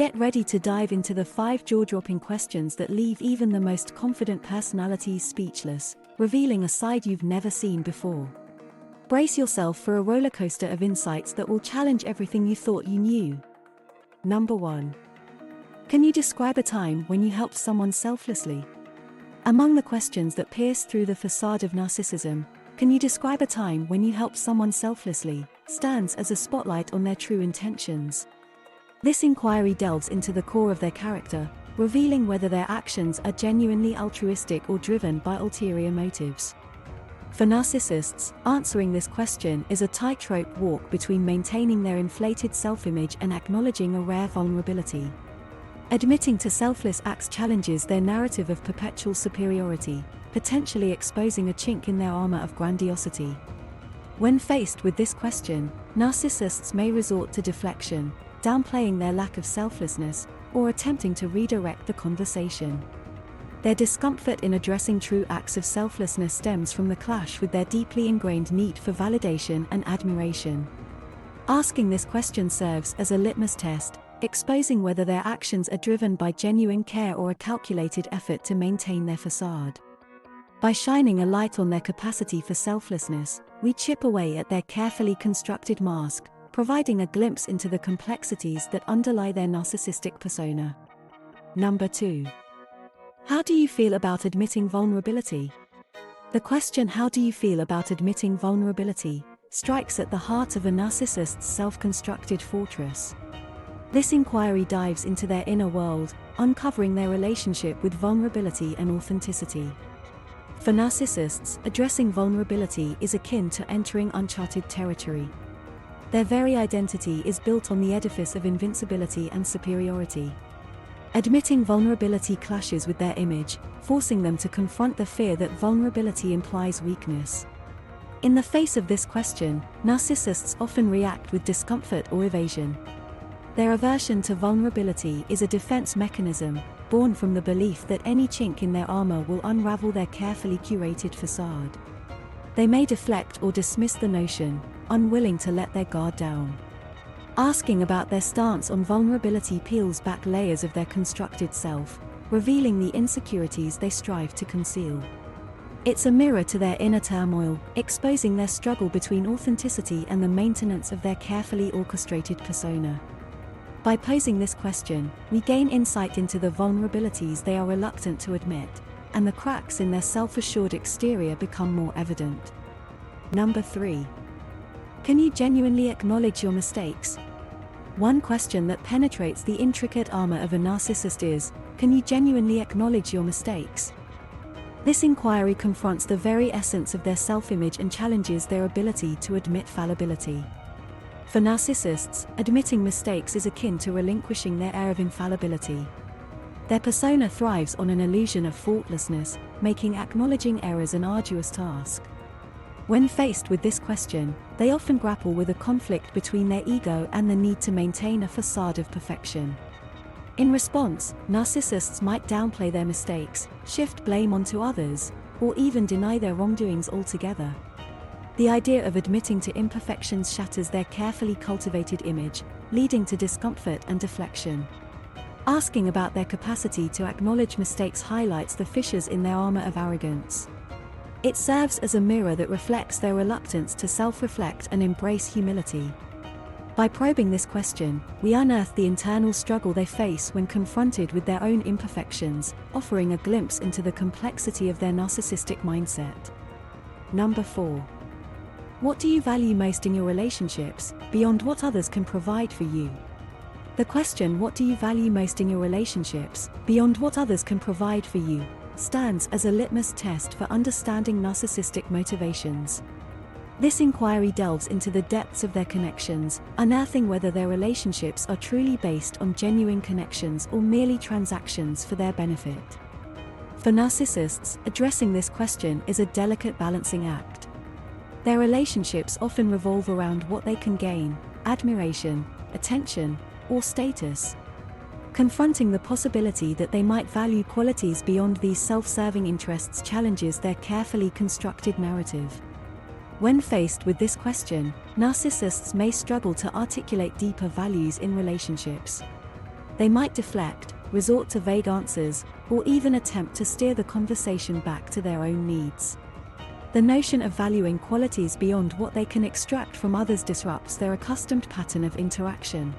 Get ready to dive into the 5 jaw-dropping questions that leave even the most confident personalities speechless, revealing a side you've never seen before. Brace yourself for a rollercoaster of insights that will challenge everything you thought you knew. Number 1. Can you describe a time when you helped someone selflessly? Among the questions that pierce through the facade of narcissism, can you describe a time when you helped someone selflessly, stands as a spotlight on their true intentions. This inquiry delves into the core of their character, revealing whether their actions are genuinely altruistic or driven by ulterior motives. For narcissists, answering this question is a tightrope walk between maintaining their inflated self-image and acknowledging a rare vulnerability. Admitting to selfless acts challenges their narrative of perpetual superiority, potentially exposing a chink in their armor of grandiosity. When faced with this question, narcissists may resort to deflection, downplaying their lack of selflessness, or attempting to redirect the conversation. Their discomfort in addressing true acts of selflessness stems from the clash with their deeply ingrained need for validation and admiration. Asking this question serves as a litmus test, exposing whether their actions are driven by genuine care or a calculated effort to maintain their facade. By shining a light on their capacity for selflessness, we chip away at their carefully constructed mask, providing a glimpse into the complexities that underlie their narcissistic persona. Number 2. How do you feel about admitting vulnerability? The question "how do you feel about admitting vulnerability" strikes at the heart of a narcissist's self-constructed fortress. This inquiry dives into their inner world, uncovering their relationship with vulnerability and authenticity. For narcissists, addressing vulnerability is akin to entering uncharted territory. Their very identity is built on the edifice of invincibility and superiority. Admitting vulnerability clashes with their image, forcing them to confront the fear that vulnerability implies weakness. In the face of this question, narcissists often react with discomfort or evasion. Their aversion to vulnerability is a defense mechanism, born from the belief that any chink in their armor will unravel their carefully curated facade. They may deflect or dismiss the notion, unwilling to let their guard down. Asking about their stance on vulnerability peels back layers of their constructed self, revealing the insecurities they strive to conceal. It's a mirror to their inner turmoil, exposing their struggle between authenticity and the maintenance of their carefully orchestrated persona. By posing this question, we gain insight into the vulnerabilities they are reluctant to admit, and the cracks in their self-assured exterior become more evident. Number 3. Can you genuinely acknowledge your mistakes? One question that penetrates the intricate armor of a narcissist is, can you genuinely acknowledge your mistakes? This inquiry confronts the very essence of their self-image and challenges their ability to admit fallibility. For narcissists, admitting mistakes is akin to relinquishing their air of infallibility. Their persona thrives on an illusion of faultlessness, making acknowledging errors an arduous task. When faced with this question, they often grapple with a conflict between their ego and the need to maintain a facade of perfection. In response, narcissists might downplay their mistakes, shift blame onto others, or even deny their wrongdoings altogether. The idea of admitting to imperfections shatters their carefully cultivated image, leading to discomfort and deflection. Asking about their capacity to acknowledge mistakes highlights the fissures in their armor of arrogance. It serves as a mirror that reflects their reluctance to self-reflect and embrace humility. By probing this question, we unearth the internal struggle they face when confronted with their own imperfections, offering a glimpse into the complexity of their narcissistic mindset. Number 4. What do you value most in your relationships, beyond what others can provide for you? The question "what do you value most in your relationships, beyond what others can provide for you?" stands as a litmus test for understanding narcissistic motivations. This inquiry delves into the depths of their connections, unearthing whether their relationships are truly based on genuine connections or merely transactions for their benefit. For narcissists, addressing this question is a delicate balancing act. Their relationships often revolve around what they can gain: admiration, attention, or status. Confronting the possibility that they might value qualities beyond these self-serving interests challenges their carefully constructed narrative. When faced with this question, narcissists may struggle to articulate deeper values in relationships. They might deflect, resort to vague answers, or even attempt to steer the conversation back to their own needs. The notion of valuing qualities beyond what they can extract from others disrupts their accustomed pattern of interaction.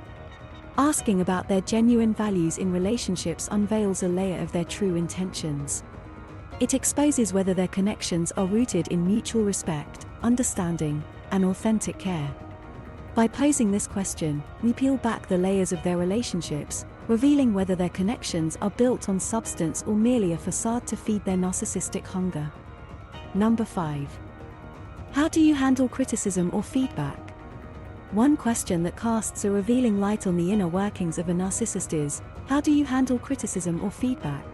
Asking about their genuine values in relationships unveils a layer of their true intentions. It exposes whether their connections are rooted in mutual respect, understanding, and authentic care. By posing this question, we peel back the layers of their relationships, revealing whether their connections are built on substance or merely a facade to feed their narcissistic hunger. Number 5. How do you handle criticism or feedback? One question that casts a revealing light on the inner workings of a narcissist is, how do you handle criticism or feedback?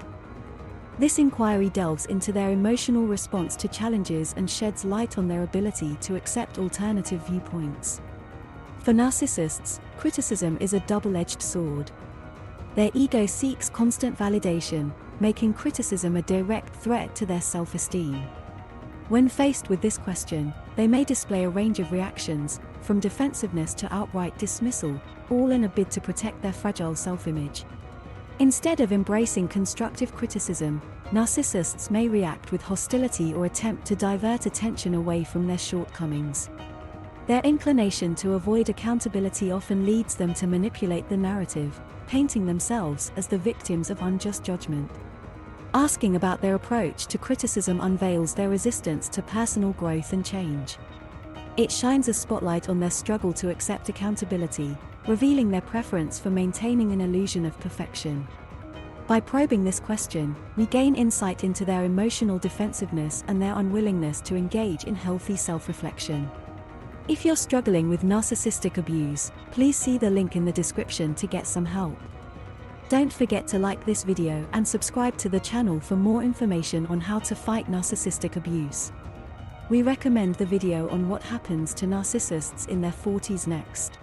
This inquiry delves into their emotional response to challenges and sheds light on their ability to accept alternative viewpoints. For narcissists, criticism is a double-edged sword. Their ego seeks constant validation, making criticism a direct threat to their self-esteem. When faced with this question, they may display a range of reactions, from defensiveness to outright dismissal, all in a bid to protect their fragile self-image. Instead of embracing constructive criticism, narcissists may react with hostility or attempt to divert attention away from their shortcomings. Their inclination to avoid accountability often leads them to manipulate the narrative, painting themselves as the victims of unjust judgment. Asking about their approach to criticism unveils their resistance to personal growth and change. It shines a spotlight on their struggle to accept accountability, revealing their preference for maintaining an illusion of perfection. By probing this question, we gain insight into their emotional defensiveness and their unwillingness to engage in healthy self-reflection. If you're struggling with narcissistic abuse, please see the link in the description to get some help. Don't forget to like this video and subscribe to the channel for more information on how to fight narcissistic abuse. We recommend the video on what happens to narcissists in their 40s next.